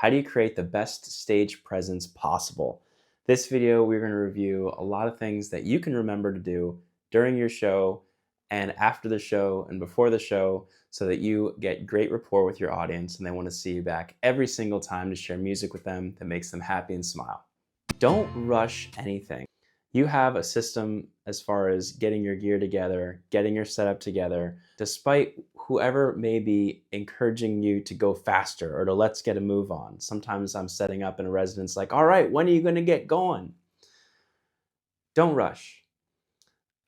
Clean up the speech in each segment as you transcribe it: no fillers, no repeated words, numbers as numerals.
How do you create the best stage presence possible? This video, we're going to review a lot of things that you can remember to do during your show and after the show and before the show so that you get great rapport with your audience and they want to see you back every single time to share music with them that makes them happy and smile. Don't rush anything. You have a system as far as getting your gear together, getting your setup together, despite whoever may be encouraging you to go faster or to let's get a move on. Sometimes I'm setting up in a residence like, all right, when are you going to get going? Don't rush.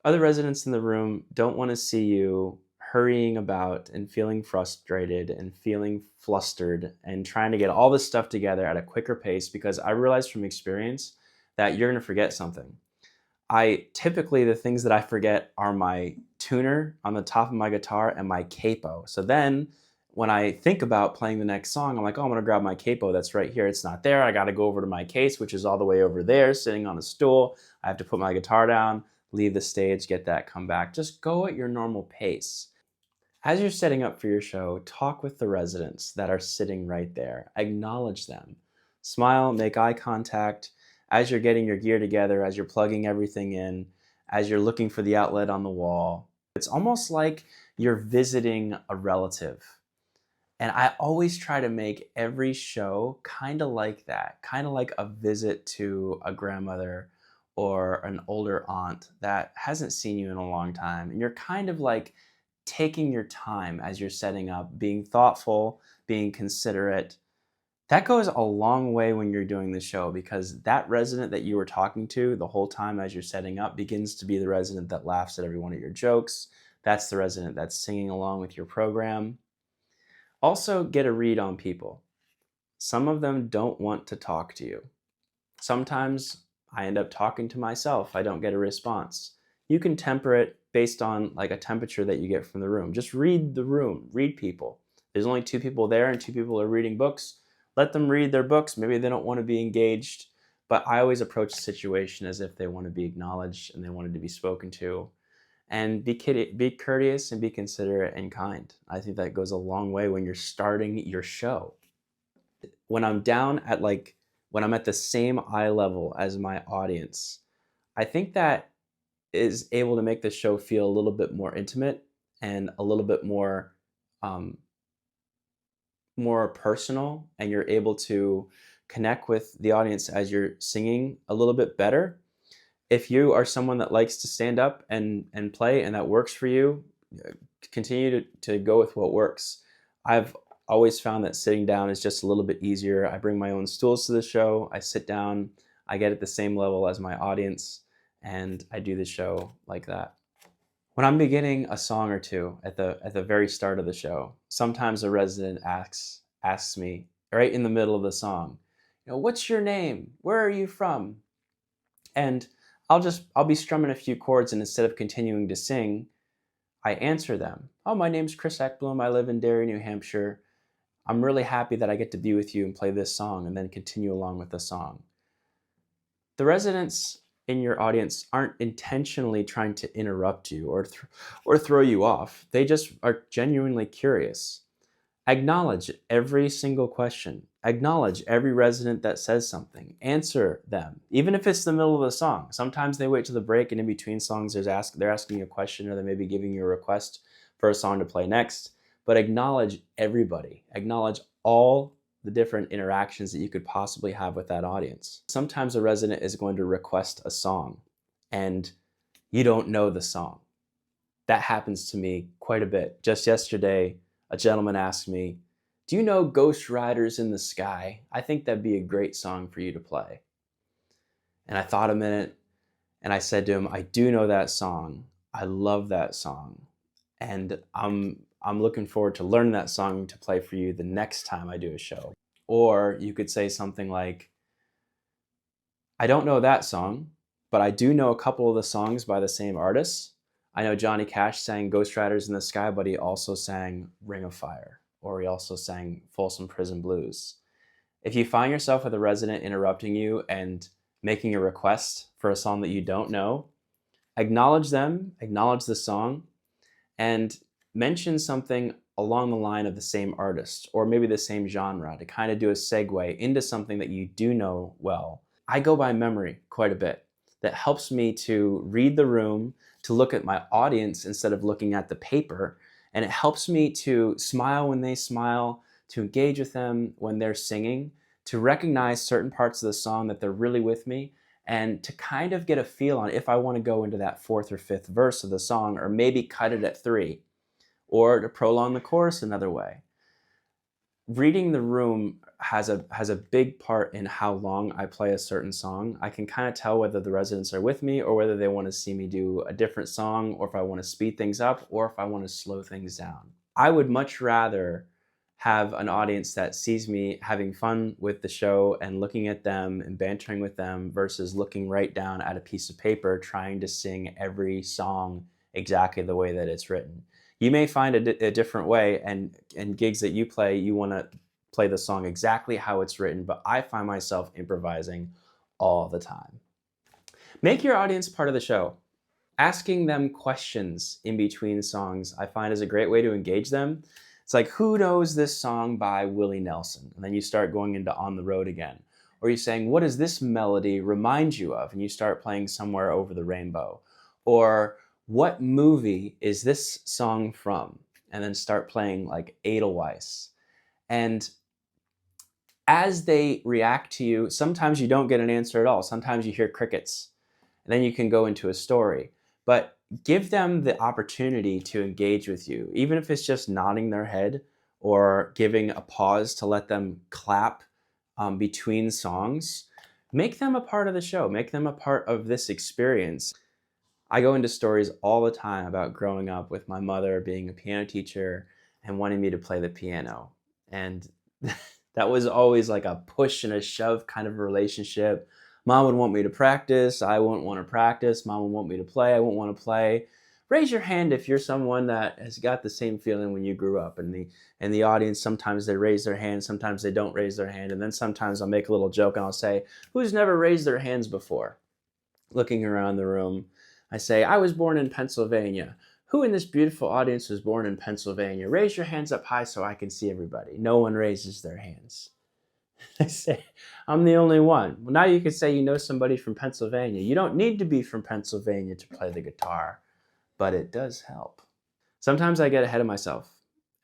Other residents in the room don't want to see you hurrying about and feeling frustrated and feeling flustered and trying to get all this stuff together at a quicker pace, because I realize from experience that you're going to forget something. Typically, the things that I forget are my tuner on the top of my guitar and my capo. So then when I think about playing the next song, I'm like, oh, I'm going to grab my capo that's right here. It's not there. I got to go over to my case, which is all the way over there, sitting on a stool. I have to put my guitar down, leave the stage, get that, come back. Just go at your normal pace. As you're setting up for your show, talk with the residents that are sitting right there. Acknowledge them. Smile, make eye contact. As you're getting your gear together, as you're plugging everything in, as you're looking for the outlet on the wall. It's almost like you're visiting a relative. And I always try to make every show kind of like that, kind of like a visit to a grandmother or an older aunt that hasn't seen you in a long time. And you're kind of like taking your time as you're setting up, being thoughtful, being considerate. That goes a long way when you're doing the show, because that resident that you were talking to the whole time as you're setting up begins to be the resident that laughs at every one of your jokes. That's the resident that's singing along with your program. Also, get a read on people. Some of them don't want to talk to you. Sometimes I end up talking to myself. I don't get a response. You can temper it based on like a temperature that you get from the room. Just read the room, read people. There's only 2 people there and 2 people are reading books. Let them read their books. Maybe they don't want to be engaged, but I always approach the situation as if they want to be acknowledged and they wanted to be spoken to. And be courteous and be considerate and kind. I think that goes a long way when you're starting your show. When I'm when I'm at the same eye level as my audience, I think that is able to make the show feel a little bit more intimate and a little bit more more personal, and you're able to connect with the audience as you're singing a little bit better. If you are someone that likes to stand up and play and that works for you, continue to go with what works. I've always found that sitting down is just a little bit easier. I bring my own stools to the show. I sit down. I get at the same level as my audience, and I do the show like that. When I'm beginning a song or two at the very start of the show, sometimes a resident asks me right in the middle of the song, what's your name? Where are you from? And I'll be strumming a few chords, and instead of continuing to sing, I answer them. Oh, my name's Chris Ekblom. I live in Derry, New Hampshire. I'm really happy that I get to be with you and play this song, and then continue along with the song. The residents in your audience aren't intentionally trying to interrupt you or throw you off. They just are genuinely curious. Acknowledge every single question. Acknowledge every resident that says something. Answer them, even if it's the middle of the song. Sometimes they wait to the break, and in between songs they're asking you a question, or they may be giving you a request for a song to play next. But acknowledge everybody. Acknowledge all the different interactions that you could possibly have with that audience. Sometimes a resident is going to request a song and you don't know the song. That happens to me quite a bit. Just yesterday, a gentleman asked me, do you know Ghost Riders in the Sky? I think that'd be a great song for you to play. And I thought a minute, and I said to him, I do know that song. I love that song. And I'm looking forward to learning that song to play for you the next time I do a show. Or you could say something like, I don't know that song, but I do know a couple of the songs by the same artists. I know Johnny Cash sang Ghost Riders in the Sky, but he also sang Ring of Fire, or he also sang Folsom Prison Blues. If you find yourself with a resident interrupting you and making a request for a song that you don't know, acknowledge them, acknowledge the song, and mention something along the line of the same artist or maybe the same genre to kind of do a segue into something that you do know well. I go by memory quite a bit. That helps me to read the room, to look at my audience instead of looking at the paper. And it helps me to smile when they smile, to engage with them when they're singing, to recognize certain parts of the song that they're really with me, and to kind of get a feel on if I want to go into that fourth or fifth verse of the song, or maybe cut it at 3, or to prolong the chorus another way. Reading the room has a big part in how long I play a certain song. I can kind of tell whether the residents are with me or whether they want to see me do a different song, or if I want to speed things up or if I want to slow things down. I would much rather have an audience that sees me having fun with the show and looking at them and bantering with them versus looking right down at a piece of paper trying to sing every song exactly the way that it's written. You may find a different way, and gigs that you play, you want to play the song exactly how it's written, but I find myself improvising all the time. Make your audience part of the show. Asking them questions in between songs I find is a great way to engage them. It's like, who knows this song by Willie Nelson? And then you start going into On the Road again. Or you're saying, what does this melody remind you of? And you start playing Somewhere Over the Rainbow. Or what movie is this song from? And then start playing like Edelweiss. And as they react to you, sometimes you don't get an answer at all. Sometimes you hear crickets. And then you can go into a story. But give them the opportunity to engage with you, even if it's just nodding their head or giving a pause to let them clap between songs. Make them a part of the show. Make them a part of this experience. I go into stories all the time about growing up with my mother being a piano teacher and wanting me to play the piano. And that was always like a push and a shove kind of relationship. Mom would want me to practice. I wouldn't want to practice. Mom would want me to play. I wouldn't want to play. Raise your hand if you're someone that has got the same feeling when you grew up. And the audience, sometimes they raise their hand, sometimes they don't raise their hand. And then sometimes I'll make a little joke and I'll say, who's never raised their hands before? Looking around the room, I say, I was born in Pennsylvania. Who in this beautiful audience was born in Pennsylvania? Raise your hands up high so I can see everybody. No one raises their hands. I say, I'm the only one. Well, now you can say you know somebody from Pennsylvania. You don't need to be from Pennsylvania to play the guitar, but it does help. Sometimes I get ahead of myself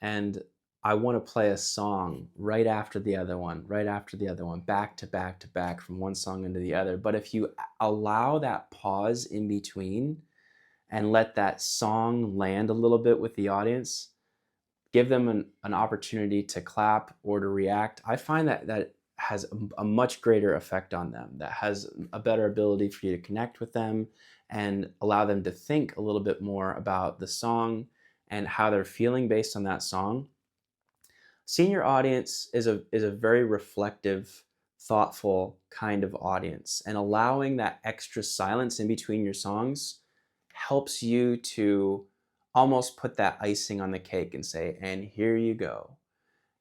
and I want to play a song right after the other one, right after the other one, back to back to back from one song into the other. But if you allow that pause in between and let that song land a little bit with the audience, give them an opportunity to clap or to react, I find that has a much greater effect on them, that has a better ability for you to connect with them and allow them to think a little bit more about the song and how they're feeling based on that song. Senior audience is a very reflective, thoughtful kind of audience, and allowing that extra silence in between your songs helps you to almost put that icing on the cake and say, and here you go.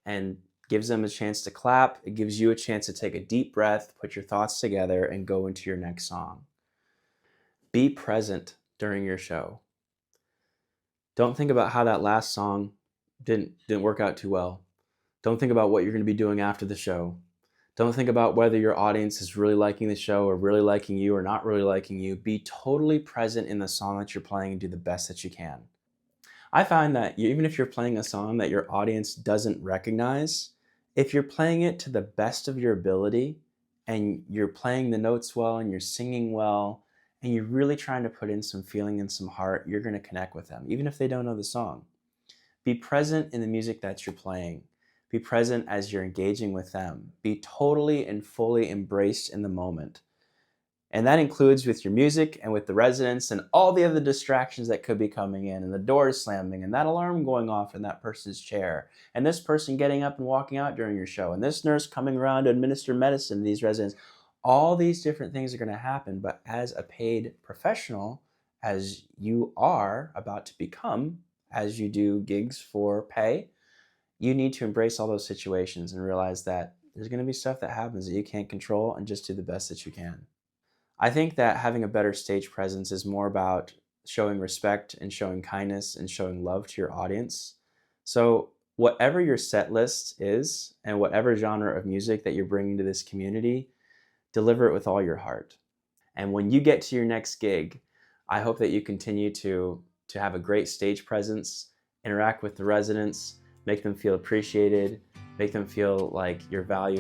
And gives them a chance to clap. It gives you a chance to take a deep breath, put your thoughts together, and go into your next song. Be present during your show. Don't think about how that last song didn't work out too well. Don't think about what you're going to be doing after the show. Don't think about whether your audience is really liking the show or really liking you or not really liking you. Be totally present in the song that you're playing and do the best that you can. I find that even if you're playing a song that your audience doesn't recognize, if you're playing it to the best of your ability and you're playing the notes well and you're singing well and you're really trying to put in some feeling and some heart, you're going to connect with them, even if they don't know the song. Be present in the music that you're playing. Be present as you're engaging with them. Be totally and fully embraced in the moment. And that includes with your music and with the residents and all the other distractions that could be coming in, and the doors slamming and that alarm going off in that person's chair and this person getting up and walking out during your show and this nurse coming around to administer medicine to these residents. All these different things are going to happen, but as a paid professional, as you are about to become, as you do gigs for pay, you need to embrace all those situations and realize that there's going to be stuff that happens that you can't control, and just do the best that you can. I think that having a better stage presence is more about showing respect and showing kindness and showing love to your audience. So whatever your set list is and whatever genre of music that you're bringing to this community, deliver it with all your heart. And when you get to your next gig, I hope that you continue to have a great stage presence, interact with the residents, make them feel appreciated, make them feel like you're valuing